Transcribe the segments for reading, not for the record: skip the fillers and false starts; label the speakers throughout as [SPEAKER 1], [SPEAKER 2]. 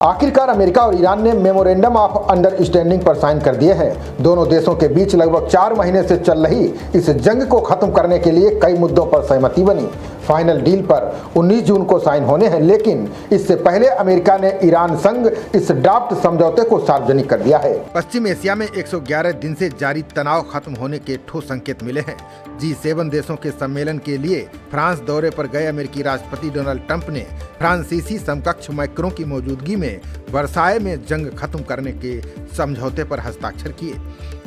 [SPEAKER 1] आखिरकार अमेरिका और ईरान ने मेमोरेंडम ऑफ अंडरस्टैंडिंग पर साइन कर दिए हैं। दोनों देशों के बीच लगभग 4 महीने से चल रही इस जंग को खत्म करने के लिए कई मुद्दों पर सहमति बनी। फाइनल डील पर 19 जून को साइन होने हैं, लेकिन इससे पहले अमेरिका ने ईरान संग इस ड्राफ्ट समझौते को सार्वजनिक कर दिया है। पश्चिम एशिया में 111 दिन से जारी तनाव खत्म होने के ठोस संकेत मिले हैं। G7 देशों के सम्मेलन के लिए फ्रांस दौरे पर गए अमेरिकी राष्ट्रपति डोनाल्ड ट्रंप ने फ्रांसीसी समकक्ष मैक्रों की मौजूदगी में वर्साय में जंग खत्म करने के समझौते पर हस्ताक्षर किए।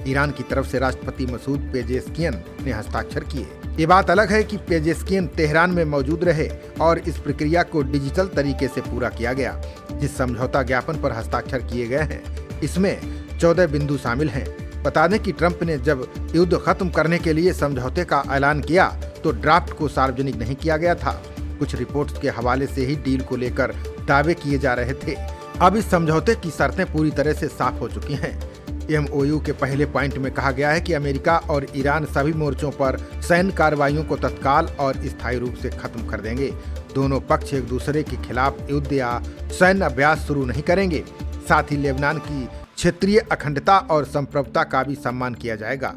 [SPEAKER 1] ईरान की तरफ से राष्ट्रपति मसूद पेजेस्कियन ने हस्ताक्षर किए। ये बात अलग है कि पेजेस्कियन तेहरान में मौजूद रहे और इस प्रक्रिया को डिजिटल तरीके से पूरा किया गया। जिस समझौता ज्ञापन पर हस्ताक्षर किए गए हैं, इसमें 14 बिंदु शामिल हैं। बता दें कि ट्रंप ने जब युद्ध खत्म करने के लिए समझौते का ऐलान किया तो ड्राफ्ट को सार्वजनिक नहीं किया गया था। कुछ रिपोर्ट्स के हवाले से ही डील को लेकर दावे किए जा रहे थे। अब इस समझौते की शर्तें पूरी तरह से साफ हो चुकी हैं। MOU के पहले पॉइंट में कहा गया है कि अमेरिका और ईरान सभी मोर्चों पर सैन्य कार्रवाइयों को तत्काल और स्थायी रूप से खत्म कर देंगे। दोनों पक्ष एक दूसरे के खिलाफ युद्ध या सैन्य अभ्यास शुरू नहीं करेंगे। साथ ही लेबनान की क्षेत्रीय अखंडता और संप्रभुता का भी सम्मान किया जाएगा।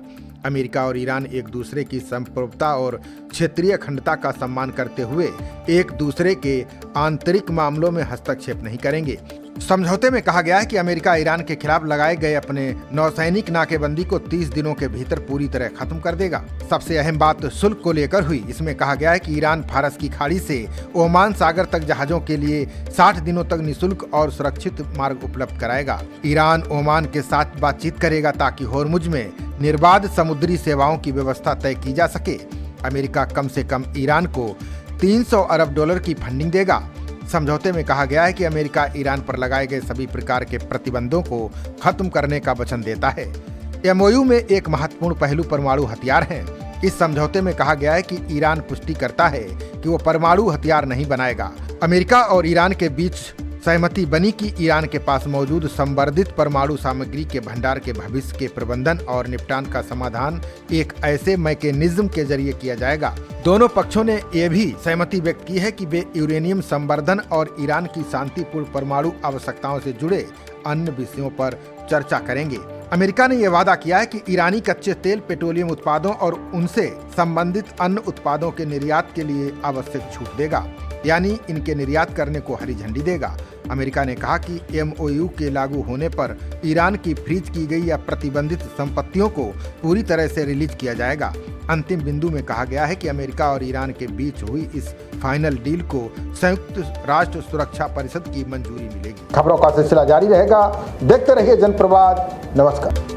[SPEAKER 1] अमेरिका और ईरान एक दूसरे की संप्रभुता और क्षेत्रीय अखंडता का सम्मान करते हुए एक दूसरे के आंतरिक मामलों में हस्तक्षेप नहीं करेंगे। समझौते में कहा गया है कि अमेरिका ईरान के खिलाफ लगाए गए अपने नौसैनिक नाकेबंदी को 30 दिनों के भीतर पूरी तरह खत्म कर देगा। सबसे अहम बात शुल्क को लेकर हुई। इसमें कहा गया है कि ईरान फारस की खाड़ी से ओमान सागर तक जहाजों के लिए 60 दिनों तक निःशुल्क और सुरक्षित मार्ग उपलब्ध कराएगा। ईरान ओमान के साथ बातचीत करेगा ताकि होर्मुज में निर्बाध समुद्री सेवाओं की व्यवस्था तय की जा सके। अमेरिका कम से कम ईरान को 300 अरब डॉलर की फंडिंग देगा। समझौते में कहा गया है कि अमेरिका ईरान पर लगाए गए सभी प्रकार के प्रतिबंधों को खत्म करने का वचन देता है। MOU में एक महत्वपूर्ण पहलू परमाणु हथियार है। इस समझौते में कहा गया है कि ईरान पुष्टि करता है कि वो परमाणु हथियार नहीं बनाएगा। अमेरिका और ईरान के बीच सहमति बनी कि ईरान के पास मौजूद संवर्धित परमाणु सामग्री के भंडार के भविष्य के प्रबंधन और निपटान का समाधान एक ऐसे मैकेनिज्म के जरिए किया जाएगा। दोनों पक्षों ने यह भी सहमति व्यक्त की है कि वे यूरेनियम संवर्धन और ईरान की शांतिपूर्ण परमाणु आवश्यकताओं से जुड़े अन्य विषयों पर चर्चा करेंगे। अमेरिका ने यह वादा किया है कि ईरानी कच्चे तेल, पेट्रोलियम उत्पादों और उनसे संबंधित अन्य उत्पादों के निर्यात के लिए आवश्यक छूट देगा, यानी इनके निर्यात करने को हरी झंडी देगा। अमेरिका ने कहा कि MOU के लागू होने पर ईरान की फ्रीज की गई या प्रतिबंधित संपत्तियों को पूरी तरह से रिलीज किया जाएगा। अंतिम बिंदु में कहा गया है कि अमेरिका और ईरान के बीच हुई इस फाइनल डील को संयुक्त राष्ट्र सुरक्षा परिषद की मंजूरी मिलेगी। खबरों का सिलसिला जारी रहेगा। देखते रहिए जनप्रवाद। नमस्कार।